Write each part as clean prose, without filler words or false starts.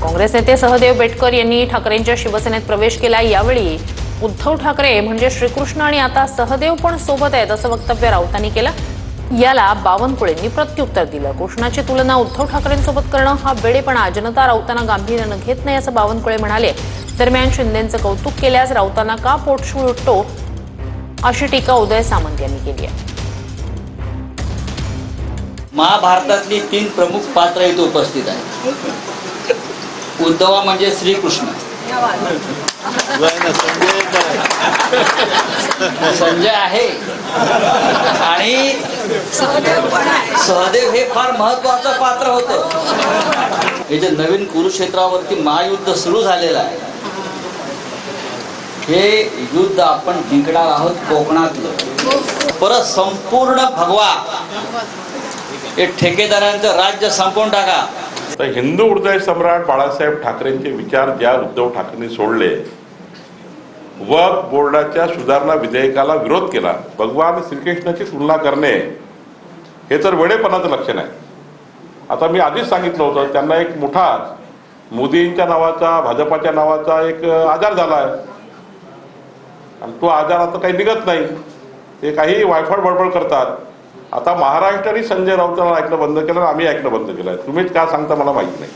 काँग्रेस नेते सहदेव बेटकर यांनी ठाकरेंच्या शिवसेनेत प्रवेश केला। यावेळी उद्धव ठाकरे म्हणजे श्रीकृष्ण आणि आता सहदेव पण सोबत आहेत असं वक्तव्य राऊतांनी केलं। याला बावनकुळेंनी प्रत्युत्तर दिलं। कृष्णाची तुलना उद्धव ठाकरेंसोबत करणं हा वेडेपणा, जनता राऊतांना गांभीर्यानं घेत नाही असं बावनकुळे म्हणाले। दरम्यान शिंदेंचं कौतुक केल्यास राऊतांना का पोटशूळ उठतो अशी टीका उदय सामंत यांनी केली आहे। महाभारतातली 3 प्रमुख पात्र इथे उपस्थित आहेत। उद्धव म्हणजे श्रीकृष्ण, संजय आहे आणि सहदेव हे फार महत्वाचं पात्र होतं। हे जे नवीन कुरुक्षेत्रावरती महायुद्ध सुरू झालेलं आहे, हे युद्ध आपण जिंकणार आहोत कोकणातलं। परत संपूर्ण भगवा हे ठेकेदारांचं राज्य संपवून टाका। तर हिंदू हृदय सम्राट बाळासाहेब ठाकरेंचे विचार ज्या उद्धव ठाकरेंनी सोडले, वक्फ बोर्डाच्या सुधारणा विधेयकाला विरोध केला, भगवान श्रीकृष्णाची तुलना करणे हे तर वेडेपणाचं लक्षण आहे। आता मी आधीच सांगितलं होतं, त्यांना एक मोठा मोदींच्या नावाचा, भाजपाच्या नावाचा एक आजार झाला आहे आणि तो आजार आता काही निघत नाही। ते काही वायफळ बडबड करतात। आता महाराष्ट्राने संजय राऊतांना ऐकणं बंद केलं, आम्ही ऐकणं बंद केलं आहे। तुम्हीच का सांगता मला माहिती नाही।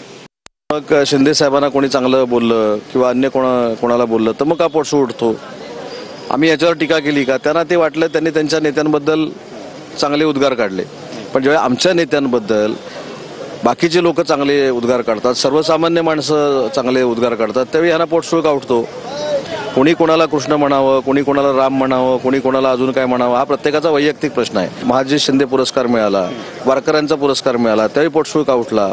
मग शिंदे साहेबांना कोणी चांगलं बोललं किंवा अन्य कोणाला बोललं तर मग का पोटशूळ उठतो? आम्ही याच्यावर टीका केली का? त्यांना ते वाटलं, त्यांनी त्यांच्या नेत्यांबद्दल चांगले उद्गार काढले। पण जेव्हा आमच्या नेत्यांबद्दल बाकीचे लोक चांगले उद्गार काढतात, सर्वसामान्य माणसं चांगले उद्गार काढतात, त्यावेळी ह्यांना पोटशूळ का उठतो? कोणी कोणाला कृष्ण म्हणावं, कोणी कोणाला राम म्हणावं, कोणी कोणाला अजून काय म्हणावं, हा प्रत्येकाचा वैयक्तिक प्रश्न आहे। महाजी शिंदे पुरस्कार मिळाला, वारकऱ्यांचा पुरस्कार मिळाला, त्यावेळी पोटशूळ का उठला?